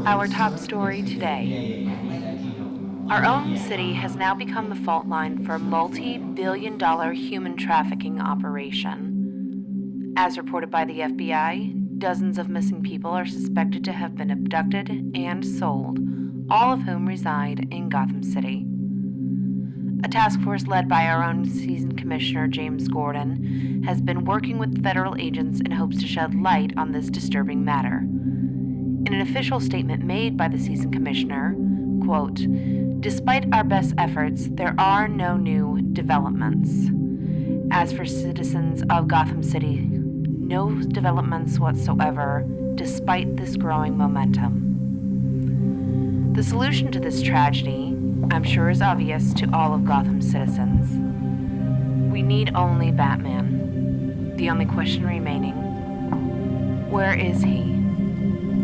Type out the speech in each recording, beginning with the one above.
Our top story today. Our own city has now become the fault line for a multi-billion-dollar human trafficking operation. As reported by the FBI, dozens of missing people are suspected to have been abducted and sold, all of whom reside in Gotham City. A task force led by our own seasoned Commissioner James Gordon has been working with federal agents in hopes to shed light on this disturbing matter. In an official statement made by the seasoned commissioner, quote, "Despite our best efforts, there are no new developments. As for citizens of Gotham City, no developments whatsoever, despite this growing momentum." The solution to this tragedy, I'm sure, is obvious to all of Gotham's citizens. We need only Batman. The only question remaining, where is he?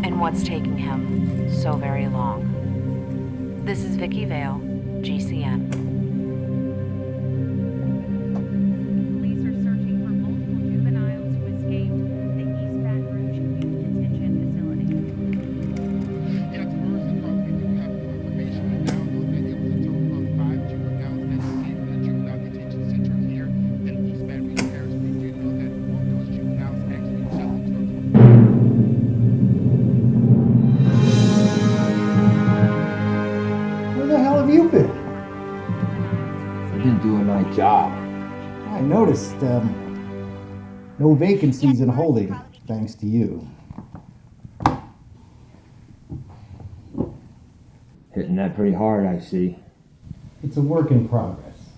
And what's taking him so very long? This is Vicky Vale, GCN. Police are searching for multiple juveniles who escaped the East Baton Rouge Youth Detention Facility. Yes, first and foremost, we do have more information. We now know that it was a total of 5 juveniles that escaped from the juvenile detention center here in East Baton Rouge Parish. We do know that one of those juveniles actually fell into a Where the hell have you been? I've been doing my job. I noticed, no vacancies in holding, thanks to you. Hitting that pretty hard, I see. It's a work in progress.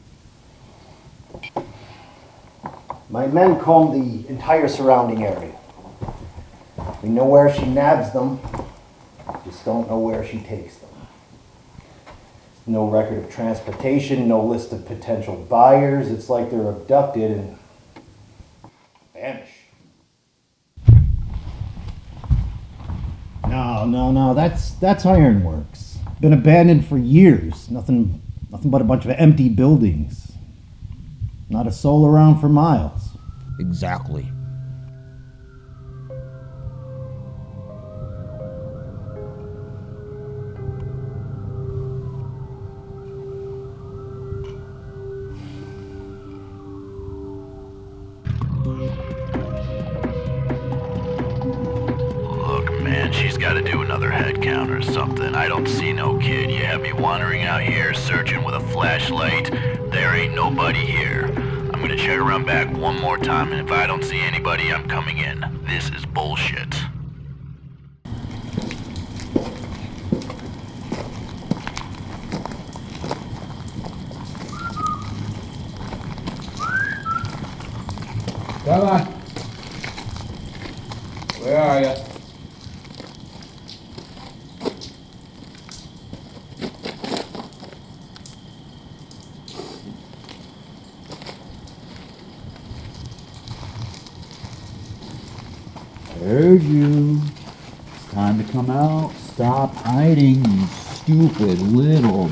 My men combed the entire surrounding area. We know where she nabs them, just don't know where she takes them. No record of transportation, no list of potential buyers. It's like they're abducted and vanish. No, that's Ironworks. Been abandoned for years. Nothing but a bunch of empty buildings. Not a soul around for miles. Exactly. Look, man, she's got to do another head count or something. I don't see no kid. You have me wandering out here searching with a flashlight. There ain't nobody here. I'm gonna check around back one more time, and if I don't see anybody, I'm coming in. This is bullshit. Come on. Where are you? Heard you. It's time to come out. Stop hiding, you stupid little.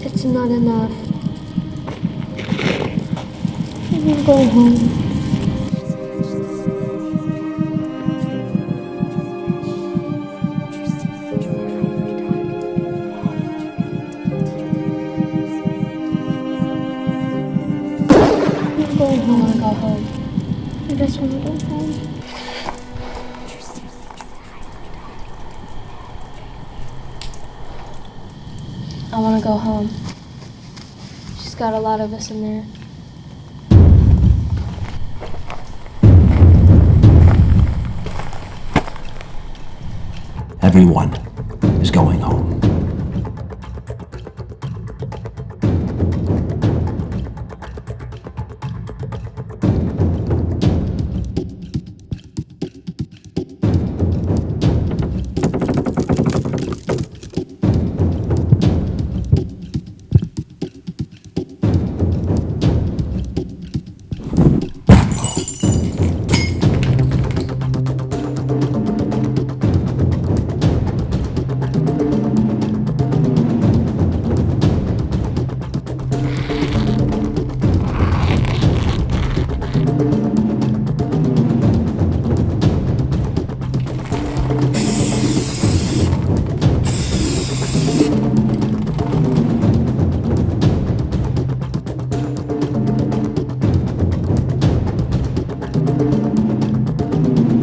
It's not enough. I will go home. I want to go home. I just want to go home. I want to go home. She's got a lot of us in there. Everyone is going home.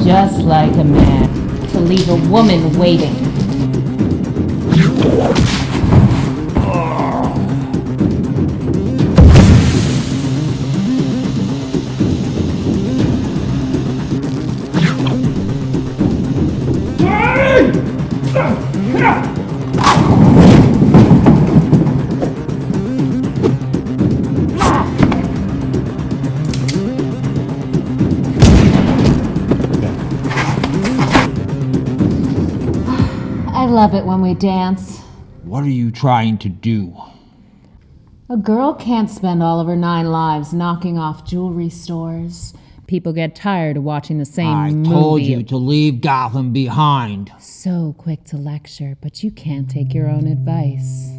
Just like a man, to leave a woman waiting. I love it when we dance. What are you trying to do? A girl can't spend all of her 9 lives knocking off jewelry stores. People get tired of watching the same I movie. told you to leave Gotham behind. So quick to lecture, but you can't take your own advice.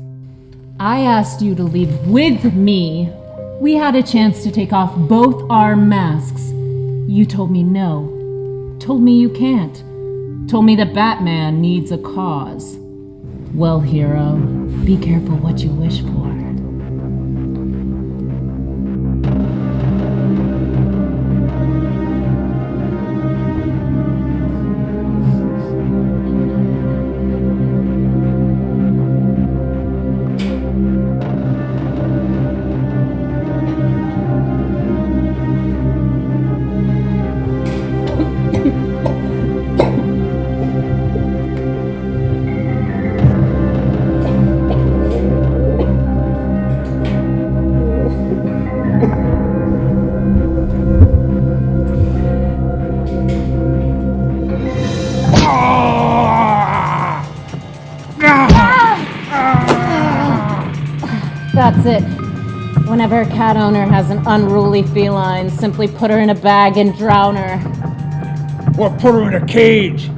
I asked you to leave with me. We had a chance to take off both our masks. You told me no. Told me you can't. Told me that Batman needs a cause. Well, hero, be careful what you wish for. That's it. Whenever a cat owner has an unruly feline, simply put her in a bag and drown her. Or put her in a cage.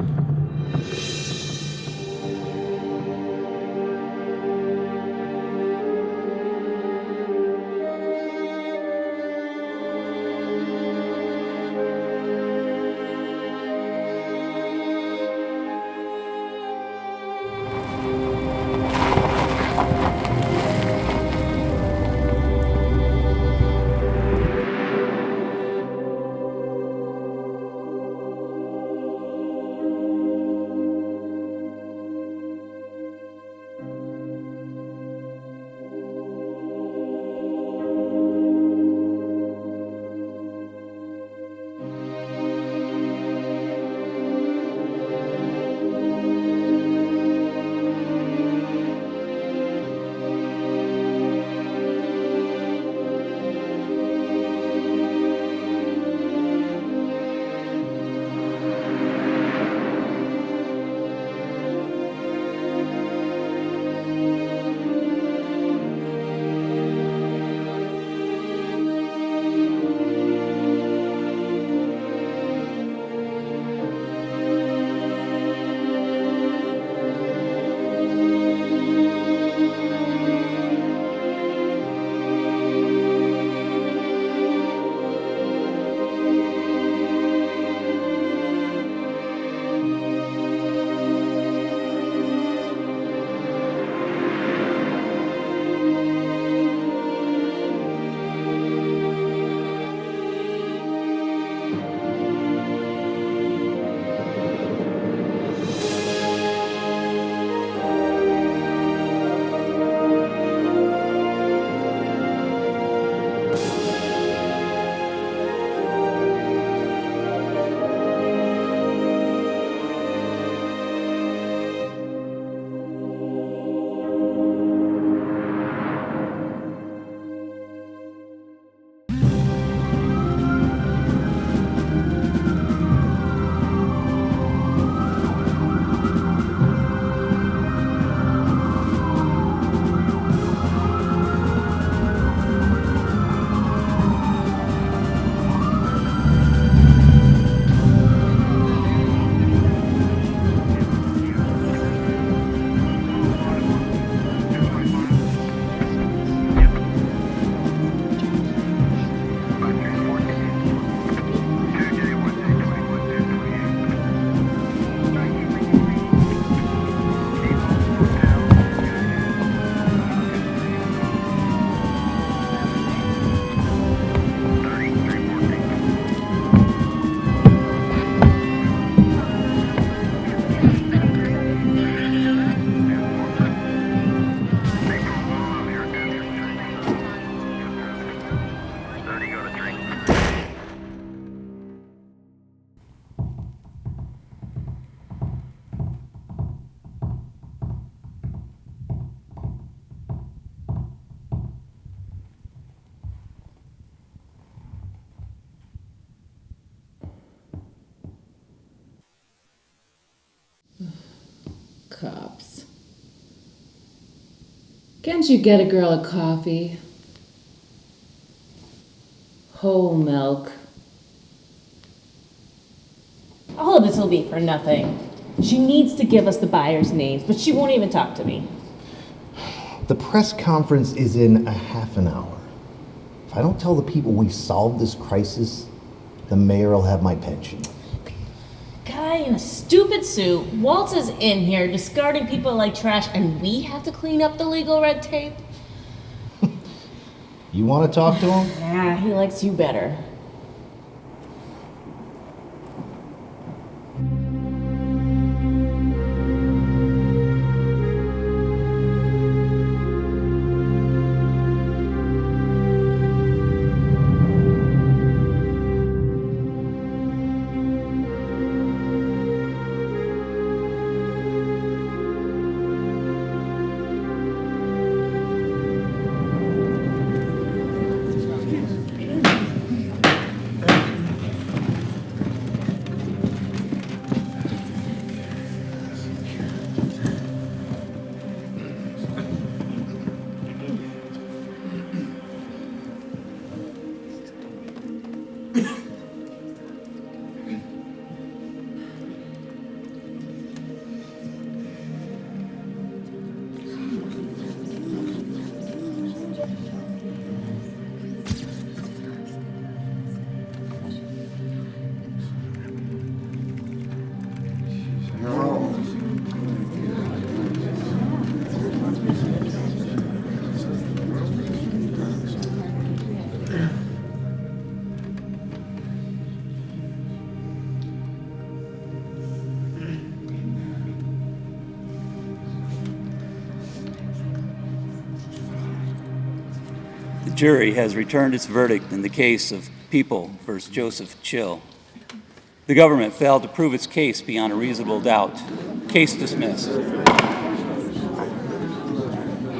Cops. Can't you get a girl a coffee? Whole milk. All of this will be for nothing. She needs to give us the buyers' names, but she won't even talk to me. The press conference is in a half an hour. If I don't tell the people we've solved this crisis, the mayor will have my pension. Guy in a stupid suit waltzes in here discarding people like trash, and we have to clean up the legal red tape? You want to talk to him? Nah, he likes you better. The jury has returned its verdict in the case of People versus Joseph Chill. The government failed to prove its case beyond a reasonable doubt. Case dismissed. Your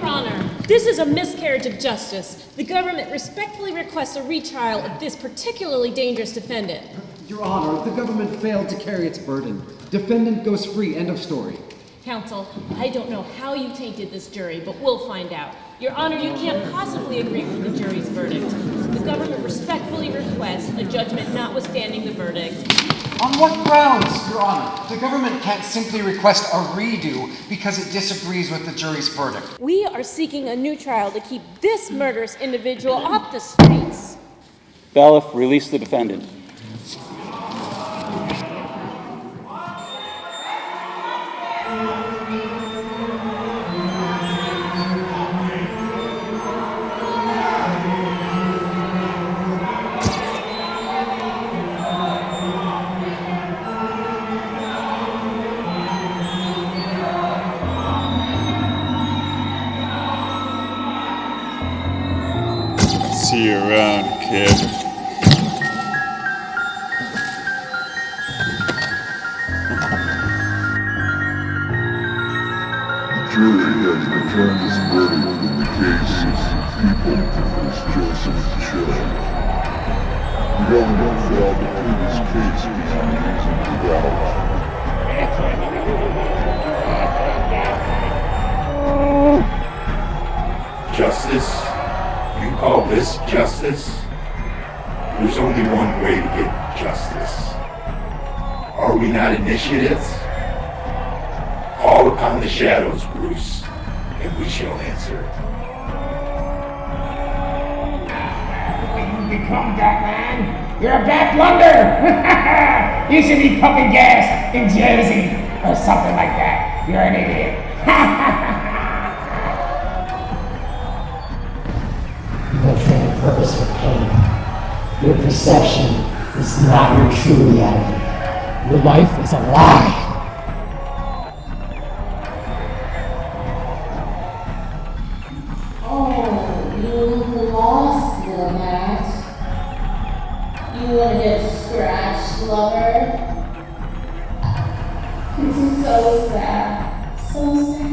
Honor, this is a miscarriage of justice. The government respectfully requests a retrial of this particularly dangerous defendant. Your Honor, the government failed to carry its burden. Defendant goes free, end of story. Counsel, I don't know how you tainted this jury, but we'll find out. Your Honor, you can't possibly agree with the jury's verdict. The government respectfully requests a judgment notwithstanding the verdict. On what grounds, Your Honor? The government can't simply request a redo because it disagrees with the jury's verdict. We are seeking a new trial to keep this murderous individual off the streets. Bailiff, release the defendant. See you around, kid. The jury has returned its verdict in the case of People versus Joseph Chill. The government failed to prove its case beyond a reasonable doubt. Justice? You call this justice? There's only one way to get justice. Are we not initiates? Call upon the shadows, Bruce, and we shall answer. You become that man? You're a bad blunder! You should be pumping gas in Jersey or something like that. You're an idiot. Purpose for pain. Your perception is not your true reality. Your life is a lie. Oh, you lost, little Matt. You wanna get scratched, lover? This is so sad. So sad.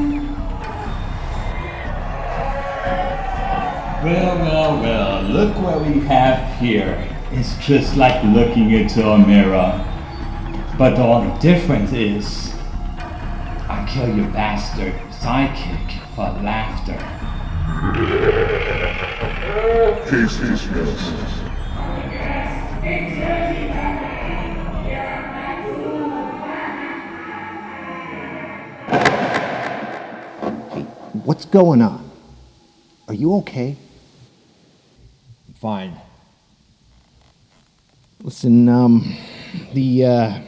Well, look what we have here. It's just like looking into a mirror. But the only difference is, I kill your bastard sidekick for laughter. Case dismissed. What's going on? Are you okay? Fine. Listen, the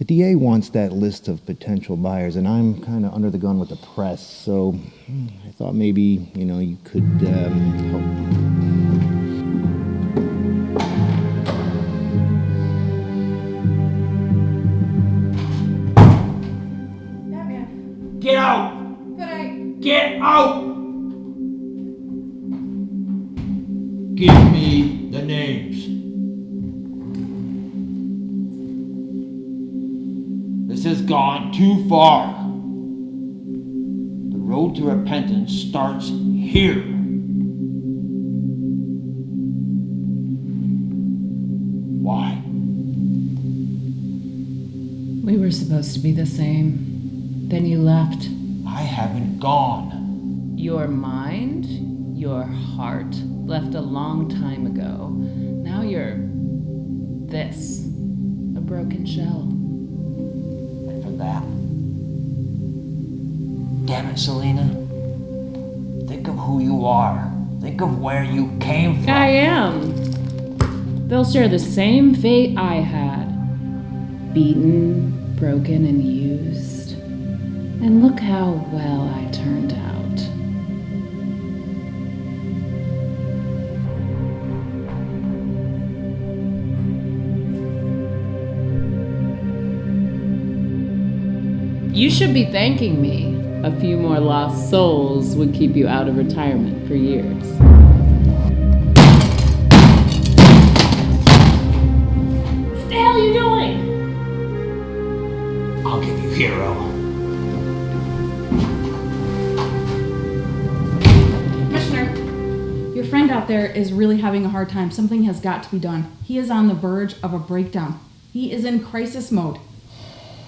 DA wants that list of potential buyers, and I'm kind of under the gun with the press, so I thought maybe, you could help. Get out! Get out! Give me the names. This has gone too far. The road to repentance starts here. Why? We were supposed to be the same. Then you left. I haven't gone. Your mind, your heart, left a long time ago. Now you're this, a broken shell. And for that, damn it, Selena. Think of who you are. Think of where you came from. I am. They'll share the same fate I had. Beaten, broken, and used. And look how well I turned out. You should be thanking me. A few more lost souls would keep you out of retirement for years. What the hell are you doing? I'll give you hero. Commissioner, your friend out there is really having a hard time. Something has got to be done. He is on the verge of a breakdown. He is in crisis mode.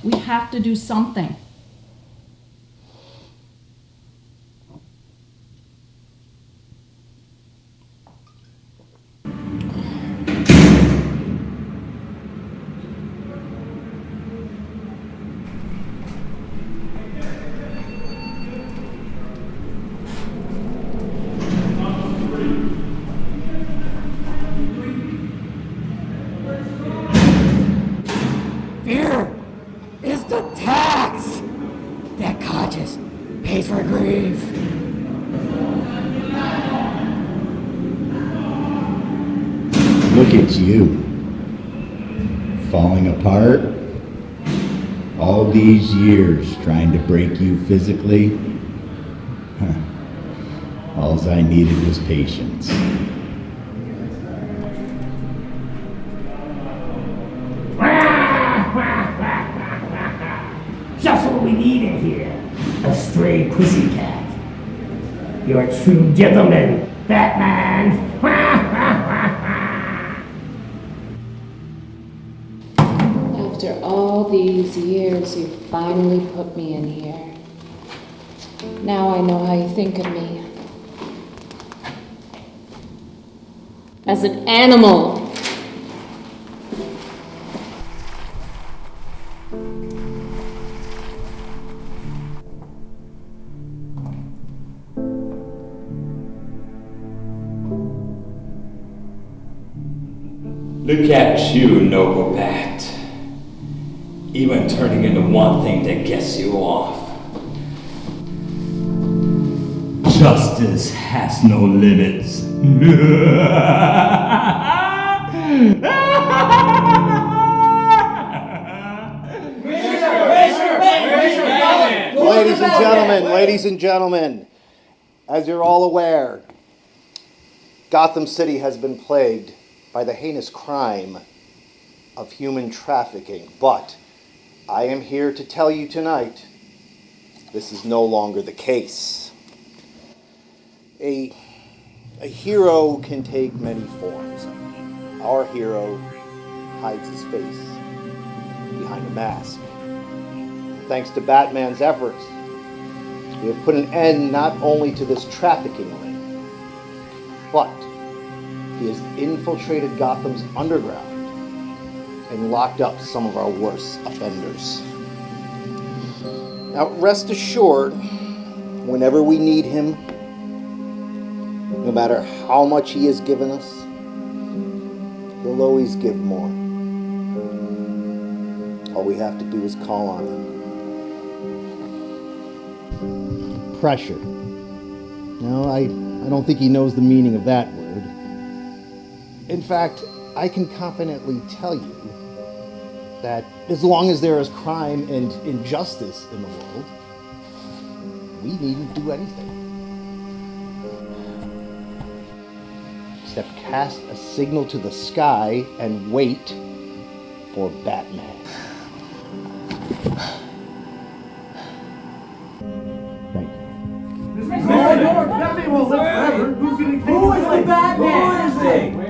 We have to do something. Fear is the tax that conscience pays for grief. Look at you. Falling apart. All these years trying to break you physically. All I needed was patience. Just what we need in here. A stray pussycat. You're a true gentleman, Batman. After all these years, you finally put me in here. Now I know how you think of me. As an animal. Look at you, noble bat. Even turning into one thing that gets you off. Justice has no limits. Ladies and gentlemen, as you're all aware, Gotham City has been plagued by the heinous crime of human trafficking. But I am here to tell you tonight, this is no longer the case. A hero can take many forms. Our hero hides his face behind a mask. thanks to Batman's efforts, we have put an end not only to this trafficking ring, but he has infiltrated Gotham's underground and locked up some of our worst offenders. Now, rest assured, whenever we need him, no matter how much he has given us, he'll always give more. All we have to do is call on him. Pressure. No, I don't think he knows the meaning of that word. In fact, I can confidently tell you that as long as there is crime and injustice in the world, we needn't do anything. Except cast a signal to the sky and wait for Batman. Thank you. Batman won't live forever. Who's gonna take Who is the Batman? Who is he?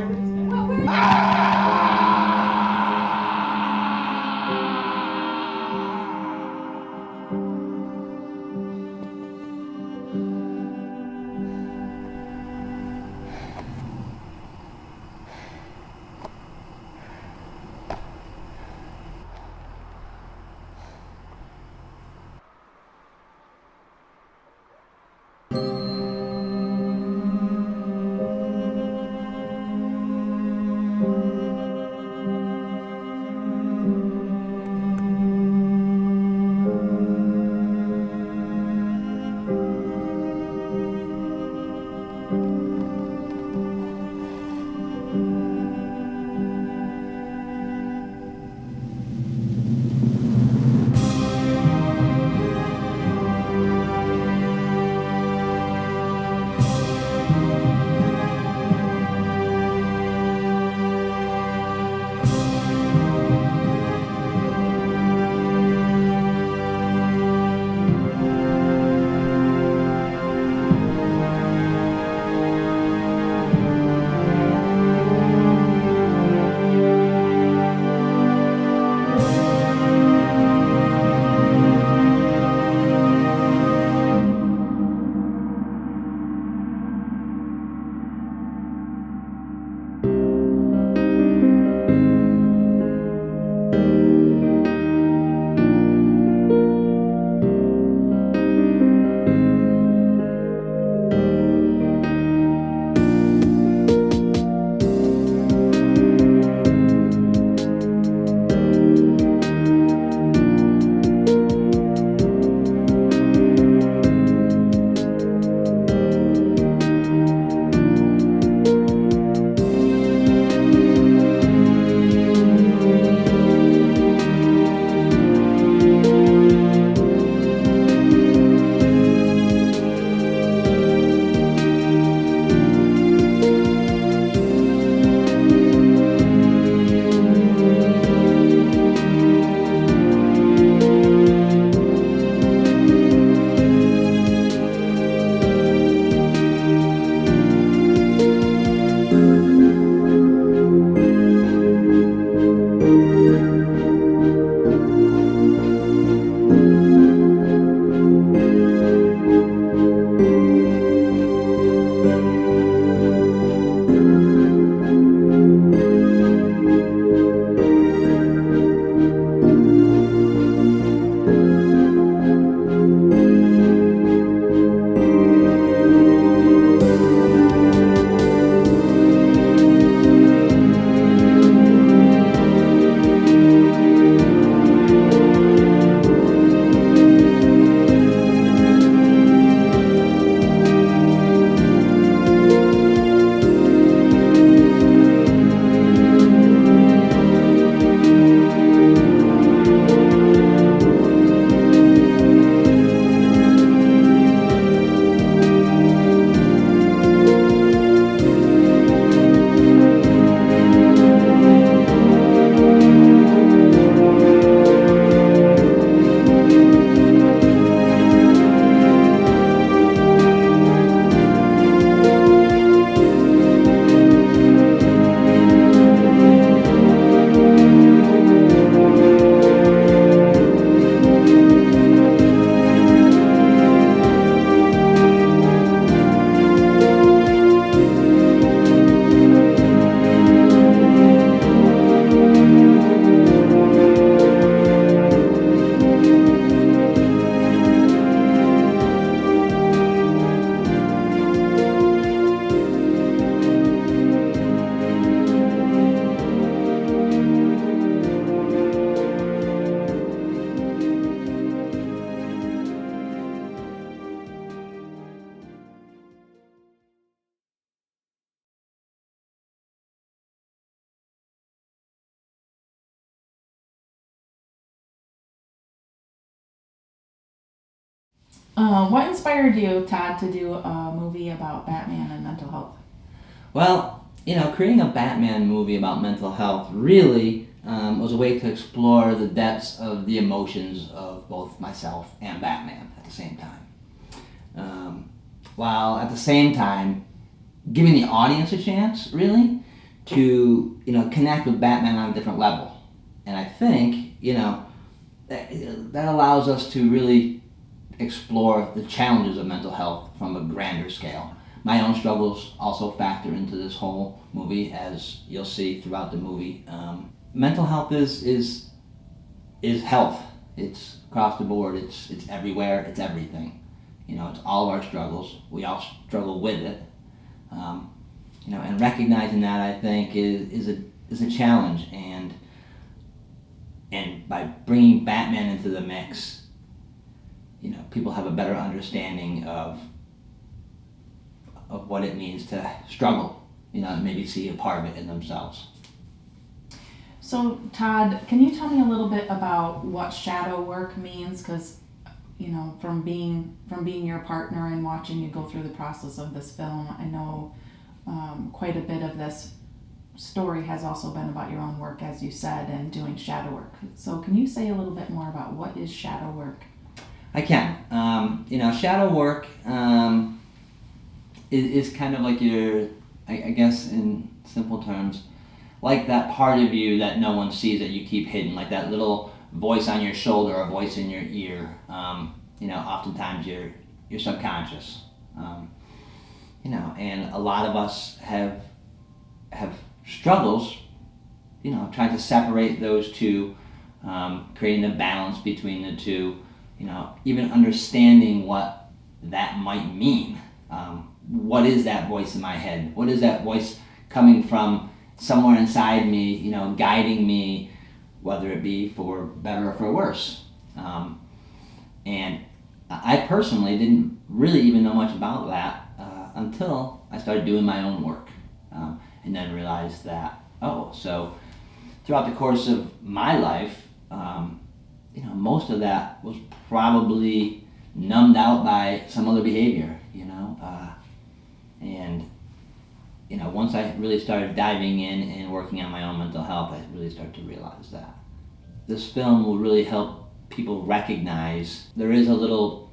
What inspired you, Todd, to do a movie about Batman and mental health? Well, creating a Batman movie about mental health really was a way to explore the depths of the emotions of both myself and Batman at the same time. While at the same time giving the audience a chance, really, to connect with Batman on a different level. And I think, that allows us to really explore the challenges of mental health from a grander scale. My own struggles also factor into this whole movie, as you'll see throughout the movie. Mental health is health. It's across the board. It's everywhere. It's everything. It's all of our struggles. We all struggle with it. And recognizing that, I think, is a challenge. And by bringing Batman into the mix, people have a better understanding of what it means to struggle, and maybe see a part of it in themselves. So, Todd, can you tell me a little bit about what shadow work means? Because, from being your partner and watching you go through the process of this film, I know quite a bit of this story has also been about your own work, as you said, and doing shadow work. So can you say a little bit more about what is shadow work? I can. Shadow work is kind of like your, I guess in simple terms, like that part of you that no one sees that you keep hidden, like that little voice on your shoulder or voice in your ear. Oftentimes your subconscious. And a lot of us have struggles, trying to separate those two, creating a balance between the two, even understanding what that might mean. What is that voice in my head? What is that voice coming from somewhere inside me, guiding me, whether it be for better or for worse? And I personally didn't really even know much about that until I started doing my own work. And then realized that, so throughout the course of my life, most of that was probably numbed out by some other behavior, and once I really started diving in and working on my own mental health, I really started to realize that. This film will really help people recognize there's a little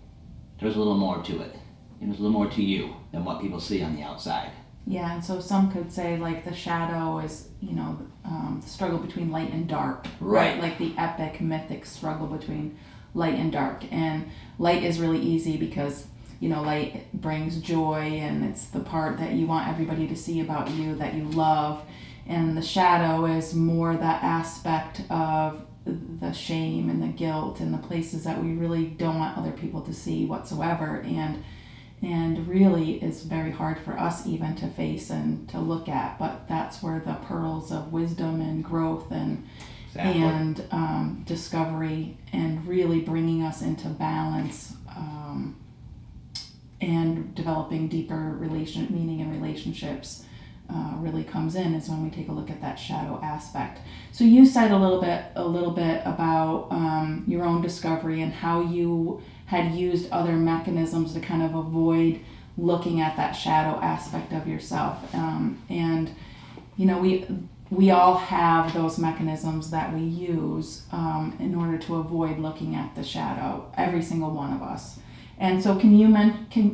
more to it. There's a little more to you than what people see on the outside. Yeah, and so some could say like the shadow is, the struggle between light and dark. Right. Like the epic, mythic struggle between light and dark. And light is really easy because, light brings joy and it's the part that you want everybody to see about you, that you love. And the shadow is more that aspect of the shame and the guilt and the places that we really don't want other people to see whatsoever. And really is very hard for us even to face and to look at, but that's where the pearls of wisdom and growth and discovery and really bringing us into balance and developing deeper meaning in relationships really comes in, is when we take a look at that shadow aspect. So you said a little bit about your own discovery and how you had used other mechanisms to kind of avoid looking at that shadow aspect of yourself. We all have those mechanisms that we use in order to avoid looking at the shadow, every single one of us. And so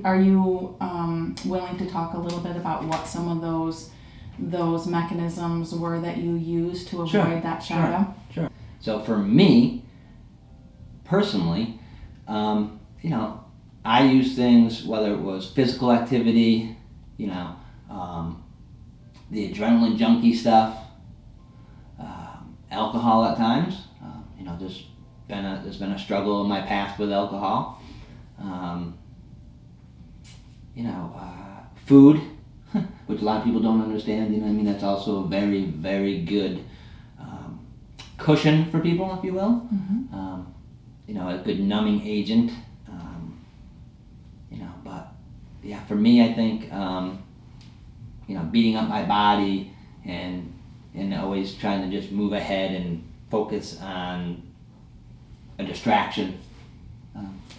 are you willing to talk a little bit about what some of those mechanisms were that you used to avoid that shadow? Sure. So for me, personally, I use things, whether it was physical activity, the adrenaline junkie stuff, alcohol at times. There's been a struggle in my past with alcohol. Food, which a lot of people don't understand. That's also a very, very good cushion for people, if you will. Mm-hmm. A good numbing agent. But yeah, for me, I think beating up my body and always trying to just move ahead and focus on a distraction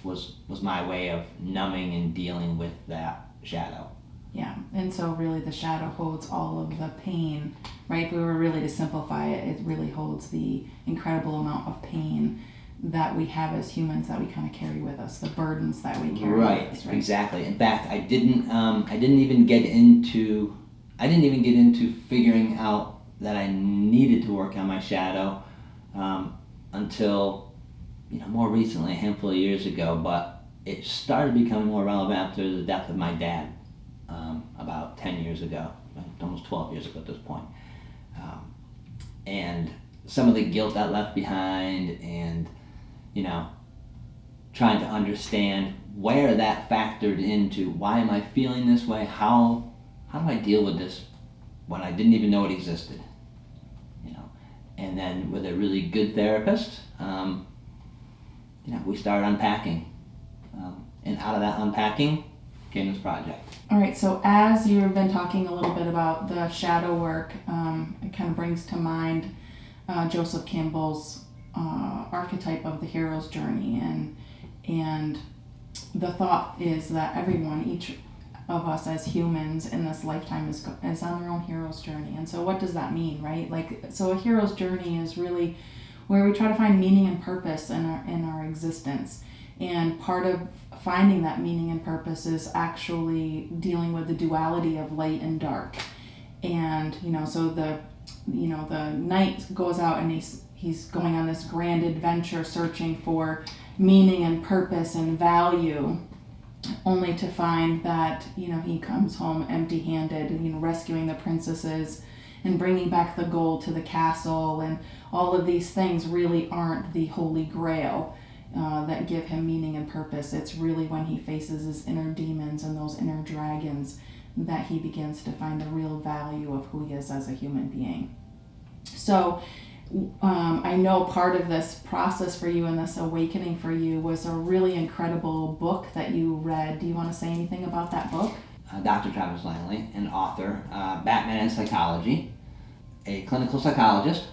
was my way of numbing and dealing with that shadow. Yeah, and so really the shadow holds all of the pain, right? If we were really to simplify it, it really holds the incredible amount of pain that we have as humans that we kind of carry with us, the burdens that we carry with us, right? Exactly. In fact, I didn't even get into figuring out that I needed to work on my shadow until more recently, a handful of years ago. But it started becoming more relevant after the death of my dad about 10 years ago, almost 12 years ago at this point. And some of the guilt that left behind, and trying to understand where that factored into why am I feeling this way, how do I deal with this when I didn't even know it existed, and then with a really good therapist, we started unpacking, and out of that unpacking came this project. All right, so as you've been talking a little bit about the shadow work, it kind of brings to mind Joseph Campbell's archetype of the hero's journey, and the thought is that everyone, each of us as humans in this lifetime is on their own hero's journey. And so what does that mean, right? So a hero's journey is really where we try to find meaning and purpose in our existence. And part of finding that meaning and purpose is actually dealing with the duality of light and dark. And, so the knight goes out and he's going on this grand adventure searching for meaning and purpose and value, only to find that, he comes home empty-handed, rescuing the princesses and bringing back the gold to the castle, and all of these things really aren't the holy grail that give him meaning and purpose. It's really when he faces his inner demons and those inner dragons that he begins to find the real value of who he is as a human being. So I know part of this process for you and this awakening for you was a really incredible book that you read. Do you want to say anything about that book? Dr. Travis Langley, an author, Batman and Psychology, a clinical psychologist,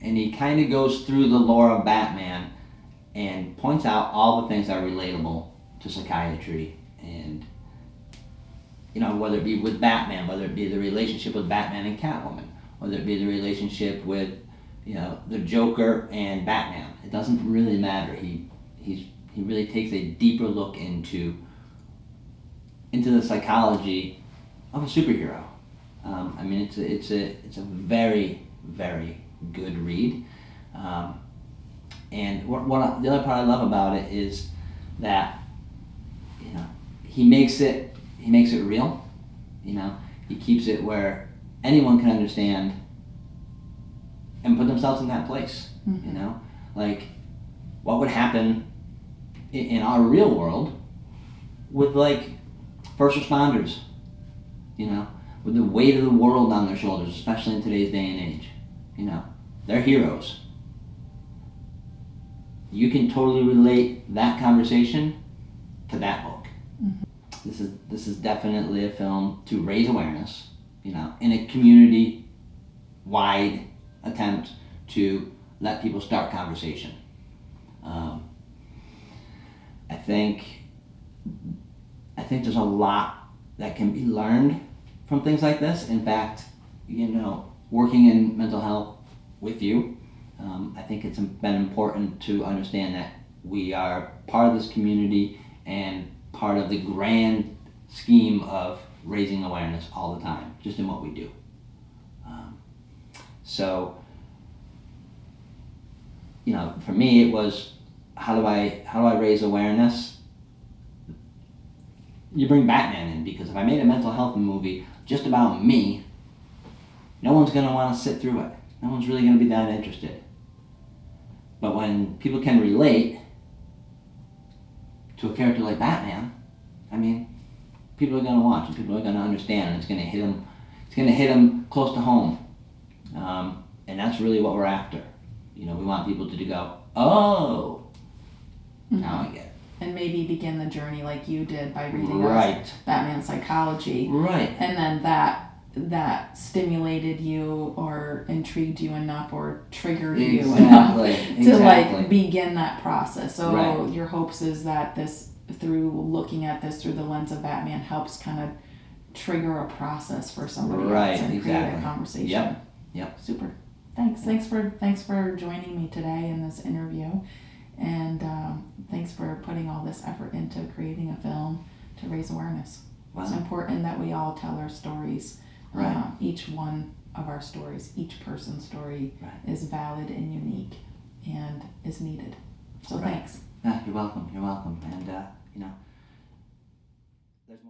and he kind of goes through the lore of Batman and points out all the things that are relatable to psychiatry, and whether it be with Batman, whether it be the relationship with Batman and Catwoman, whether it be the relationship with the Joker and Batman. It doesn't really matter. He really takes a deeper look into the psychology of a superhero. It's a very, very good read. And the other part I love about it is that he makes it real. He keeps it where anyone can understand and put themselves in that place. Mm-hmm. What would happen in our real world with first responders, with the weight of the world on their shoulders, especially in today's day and age. They're heroes. You can totally relate that conversation to that book. Mm-hmm. This is definitely a film to raise awareness, in a community-wide attempt to let people start conversation. I think there's a lot that can be learned from things like this. In fact, working in mental health with you, I think it's been important to understand that we are part of this community and part of the grand scheme of raising awareness all the time, just in what we do. So, for me, it was how do I raise awareness? You bring Batman in, because if I made a mental health movie just about me, no one's going to want to sit through it. No one's really going to be that interested. But when people can relate to a character like Batman, people are going to watch, and people are going to understand, and it's going to hit them. It's going to hit them close to home, and that's really what we're after. We want people to go, oh, mm-hmm. Now I get it. And maybe begin the journey like you did by reading right. Batman Psychology. Right. And then that that stimulated you or intrigued you enough or triggered you Exactly. enough to like begin that process. So Right. your hopes is that this, through looking at this through the lens of Batman, helps kind of trigger a process for somebody else and create a conversation. Yep. Super. Thanks. Thanks for joining me today in this interview, and thanks for putting all this effort into creating a film to raise awareness. Wow. It's important that we all tell our stories. Right. Each one of our stories, each person's story is valid and unique and is needed. So thanks. You're welcome. And, you know, there's more.